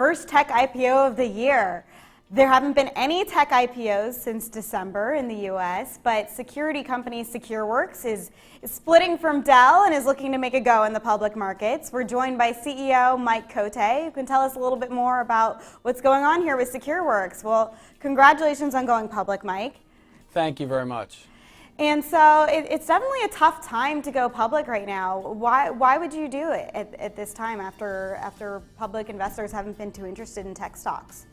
first tech IPO of the year. There haven't been any tech IPOs since December in the US, but security company SecureWorks is splitting from Dell and is looking to make a go in the public markets. We're joined by CEO Mike Cote, who can tell us a little bit more about what's going on here with SecureWorks. Well, congratulations on going public, Mike. Thank you very much. And so it's definitely a tough time to go public right now. Why would you do it at this time after public investors haven't been too interested in tech stocks?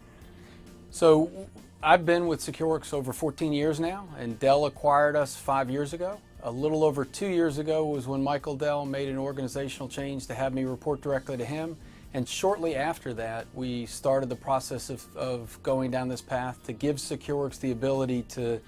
So I've been with SecureWorks over 14 years now, and Dell acquired us 5 years ago. A little over 2 years ago was when Michael Dell made an organizational change to have me report directly to him. And shortly after that, we started the process of going down this path to give SecureWorks the ability to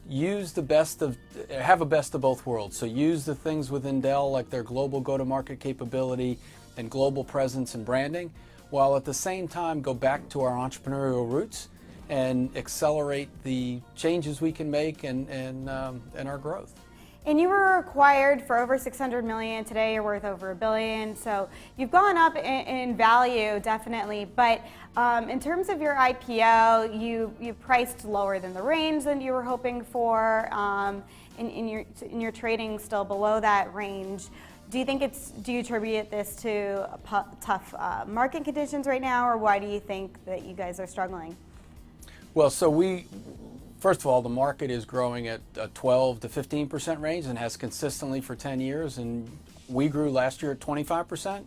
use have a best of both worlds. So use the things within Dell like their global go-to-market capability and global presence and branding, while at the same time go back to our entrepreneurial roots and accelerate the changes we can make and our growth. And you were acquired for over $600 million. Today you're worth over $1 billion. So you've gone up in value, definitely. But in terms of your IPO, you priced lower than the range than you were hoping for. And you're trading still below that range. Do you attribute this to tough market conditions right now, or why do you think that you guys are struggling? Well, so first of all, the market is growing at a 12 to 15% range and has consistently for 10 years, and we grew last year at 25%.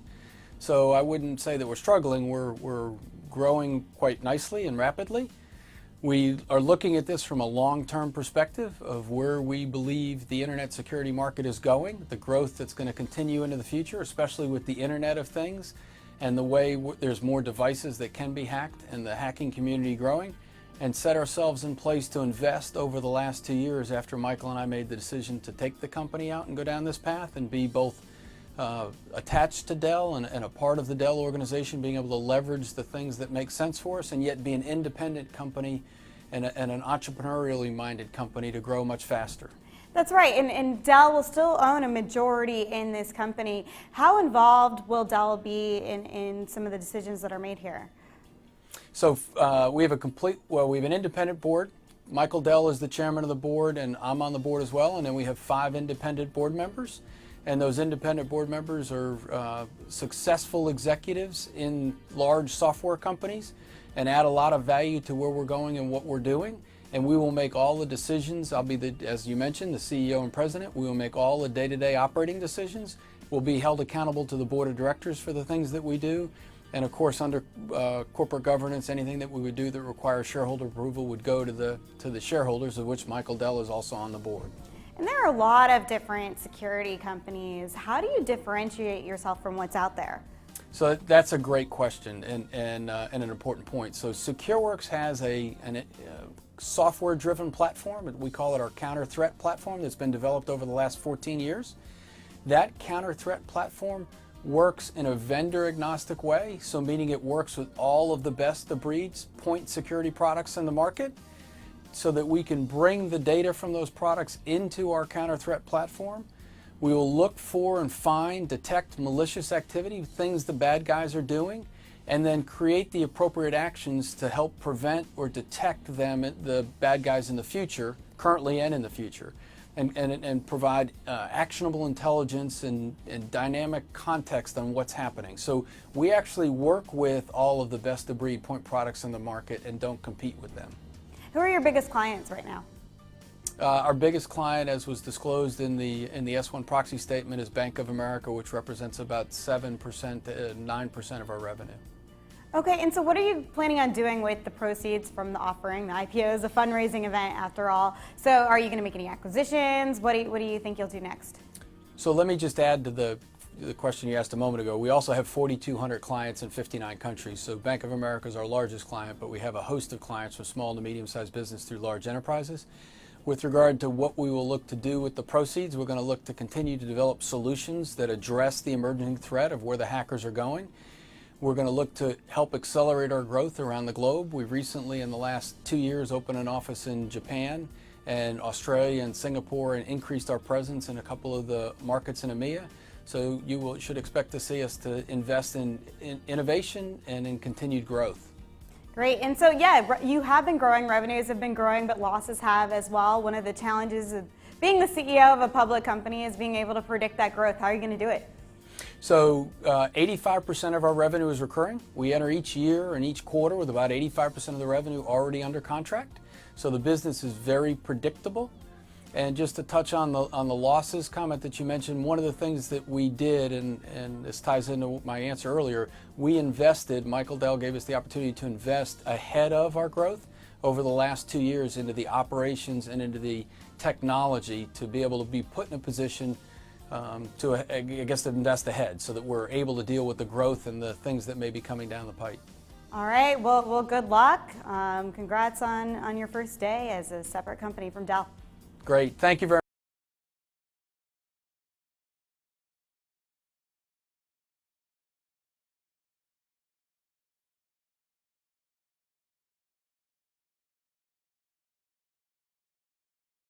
So I wouldn't say that we're struggling. We're growing quite nicely and rapidly. We are looking at this from a long-term perspective of where we believe the internet security market is going, the growth that's going to continue into the future, especially with the Internet of Things and the way there's more devices that can be hacked and the hacking community growing, and set ourselves in place to invest over the last 2 years after Michael and I made the decision to take the company out and go down this path and be both attached to Dell and a part of the Dell organization, being able to leverage the things that make sense for us and yet be an independent company and an entrepreneurially minded company to grow much faster. That's right, and Dell will still own a majority in this company. How involved will Dell be in some of the decisions that are made here? So we have an independent board. Michael Dell is the chairman of the board, and I'm on the board as well, and then we have 5 independent board members. And those independent board members are successful executives in large software companies and add a lot of value to where we're going and what we're doing. And we will make all the decisions. I'll be, as you mentioned, the CEO and president. We will make all the day-to-day operating decisions. We'll be held accountable to the board of directors for the things that we do. And of course, under corporate governance, anything that we would do that requires shareholder approval would go to the shareholders, of which Michael Dell is also on the board. And there are a lot of different security companies. How do you differentiate yourself from what's out there? So that's a great question and an important point. So SecureWorks has a software-driven platform. We call it our counter threat platform that's been developed over the last 14 years. That counter threat platform works in a vendor-agnostic way, so meaning it works with all of the best of breeds point security products in the market, so that we can bring the data from those products into our counter threat platform. We will look for and find, detect malicious activity, things the bad guys are doing, and then create the appropriate actions to help prevent or detect the bad guys in the future, currently and in the future, and provide actionable intelligence and dynamic context on what's happening. So we actually work with all of the best of breed point products in the market and don't compete with them. Who are your biggest clients right now? Our biggest client, as was disclosed in the S1 proxy statement, is Bank of America, which represents about 7% to 9% of our revenue. Okay, and so what are you planning on doing with the proceeds from the offering? The IPO is a fundraising event after all. So are you going to make any acquisitions? What do you think you'll do next? So let me just add to the question you asked a moment ago. We also have 4,200 clients in 59 countries. So Bank of America is our largest client, but we have a host of clients from small to medium-sized business through large enterprises. With regard to what we will look to do with the proceeds, we're going to look to continue to develop solutions that address the emerging threat of where the hackers are going. We're going to look to help accelerate our growth around the globe. We've recently, in the last 2 years, opened an office in Japan and Australia and Singapore and increased our presence in a couple of the markets in EMEA. So you should expect to see us to invest in innovation and in continued growth. Great. And so, yeah, you have been growing, revenues have been growing, but losses have as well. One of the challenges of being the CEO of a public company is being able to predict that growth. How are you going to do it? So 85% of our revenue is recurring. We enter each year and each quarter with about 85% of the revenue already under contract. So the business is very predictable. And just to touch on the losses comment that you mentioned, one of the things that we did, and this ties into my answer earlier, we invested, Michael Dell gave us the opportunity to invest ahead of our growth over the last 2 years into the operations and into the technology to be able to be put in a position to invest ahead so that we're able to deal with the growth and the things that may be coming down the pipe. All right. Well, good luck. Congrats on your first day as a separate company from Dell. Great. Thank you very much.